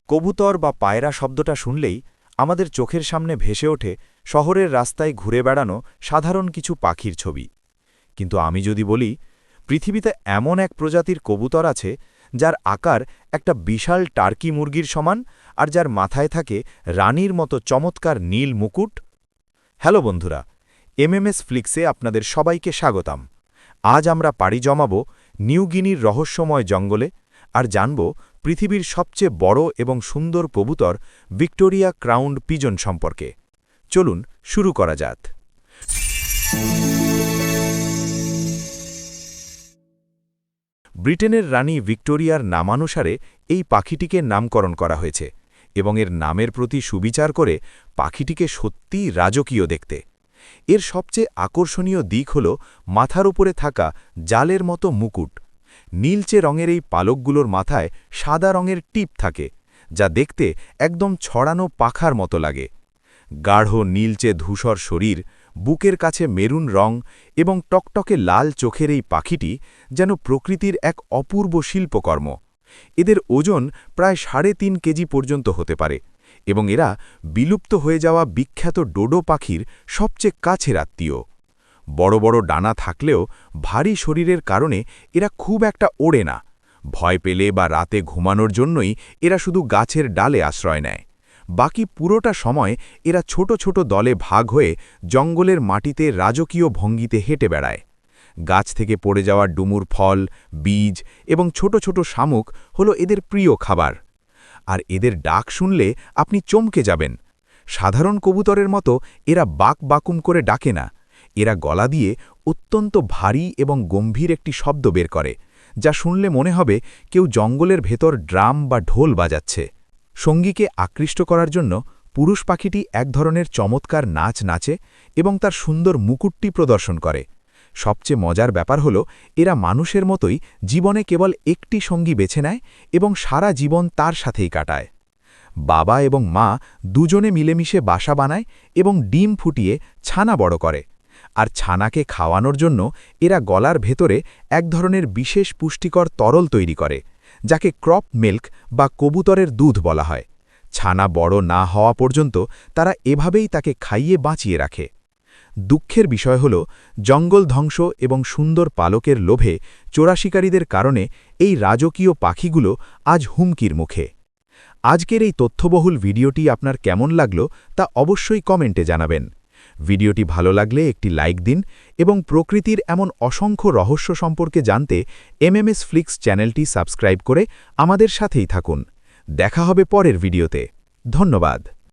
কবুতর বা পায়রা শব্দটা শুনলেই আমাদের চোখের সামনে ভেসে ওঠে শহরের রাস্তায় ঘুরে বেড়ানো সাধারণ কিছু পাখির ছবি। কিন্তু আমি যদি বলি, পৃথিবীতে এমন এক প্রজাতির কবুতর আছে যার আকার একটা বিশাল টার্কি মুরগির সমান আর যার মাথায় থাকে রানীর মতো চমৎকার নীল মুকুট। হ্যালো বন্ধুরা, এমএমএস ফ্লিক্সে আপনাদের সবাইকে স্বাগতম। আজ আমরা পাড়ি জমাব নিউ গিনির রহস্যময় জঙ্গলে আর জানব পৃথিবীর সবচেয়ে বড় এবং সুন্দর কবুতর ভিক্টোরিয়া ক্রাউন্ড পিজন সম্পর্কে। চলুন শুরু করা যাক। ব্রিটেনের রানী ভিক্টোরিয়ার নামানুসারে এই পাখিটিকে নামকরণ করা হয়েছে এবং এর নামের প্রতি সুবিচার করে পাখিটিকে সত্যিই রাজকীয় দেখতে। এর সবচেয়ে আকর্ষণীয় দিক হল মাথার উপরে থাকা জালের মতো মুকুট। নীলচে রঙের এই পালকগুলোর মাথায় সাদা রঙের টিপ থাকে, যা দেখতে একদম ছড়ানো পাখার মতো লাগে। গাঢ় নীলচে ধূসর শরীর, বুকের কাছে মেরুন রং এবং টকটকে লাল চোখের এই পাখিটি যেন প্রকৃতির এক অপূর্ব শিল্পকর্ম। এদের ওজন প্রায় ৩.৫ কেজি পর্যন্ত হতে পারে এবং এরা বিলুপ্ত হয়ে যাওয়া বিখ্যাত ডোডো পাখির সবচেয়ে কাছের আত্মীয়। বড় বড় ডানা থাকলেও ভারী শরীরের কারণে এরা খুব একটা ওড়ে না। ভয় পেলে বা রাতে ঘুমানোর জন্যই এরা শুধু গাছের ডালে আশ্রয় নেয়। বাকি পুরোটা সময় এরা ছোট ছোট দলে ভাগ হয়ে জঙ্গলের মাটিতে রাজকীয় ভঙ্গিতে হেঁটে বেড়ায়। গাছ থেকে পড়ে যাওয়া ডুমুর ফল, বীজ এবং ছোট ছোট শামুক হল এদের প্রিয় খাবার। আর এদের ডাক শুনলে আপনি চমকে যাবেন। সাধারণ কবুতরের মতো এরা বাক বাকুম করে ডাকে না। এরা গলা দিয়ে অত্যন্ত ভারী এবং গম্ভীর একটি শব্দ বের করে, যা শুনলে মনে হবে কেউ জঙ্গলের ভেতর ড্রাম বা ঢোল বাজাচ্ছে। সঙ্গীকে আকৃষ্ট করার জন্য পুরুষ পাখিটি এক ধরনের চমৎকার নাচ নাচে এবং তার সুন্দর মুকুটটি প্রদর্শন করে। সবচেয়ে মজার ব্যাপার হল এরা মানুষের মতোই জীবনে কেবল একটি সঙ্গী বেছে নেয় এবং সারা জীবন তার সাথেই কাটায়। বাবা এবং মা দুজনে মিলেমিশে বাসা বানায় এবং ডিম ফুটিয়ে ছানা বড় করে। আর ছানাকে খাওয়ানোর জন্য এরা গলার ভেতরে এক ধরনের বিশেষ পুষ্টিকর তরল তৈরি করে, যাকে ক্রপ মিল্ক বা কবুতরের দুধ বলা হয়। ছানা বড় না হওয়া পর্যন্ত তারা এভাবেই তাকে খাইয়ে বাঁচিয়ে রাখে। দুঃখের বিষয় হল, জঙ্গল ধ্বংস এবং সুন্দর পালকের লোভে চোরাশিকারীদের কারণে এই রাজকীয় পাখিগুলো আজ হুমকির মুখে। আজকের এই তথ্যবহুল ভিডিওটি আপনার কেমন লাগলো তা অবশ্যই কমেন্টে জানাবেন। ভিডিওটি ভালো লাগলে একটি লাইক দিন এবং প্রকৃতির এমন অসংখ্য রহস্য সম্পর্কে জানতে এমএমএস ফ্লিক্স চ্যানেলটি সাবস্ক্রাইব করে আমাদের সাথেই থাকুন। দেখা হবে পরের ভিডিওতে। ধন্যবাদ।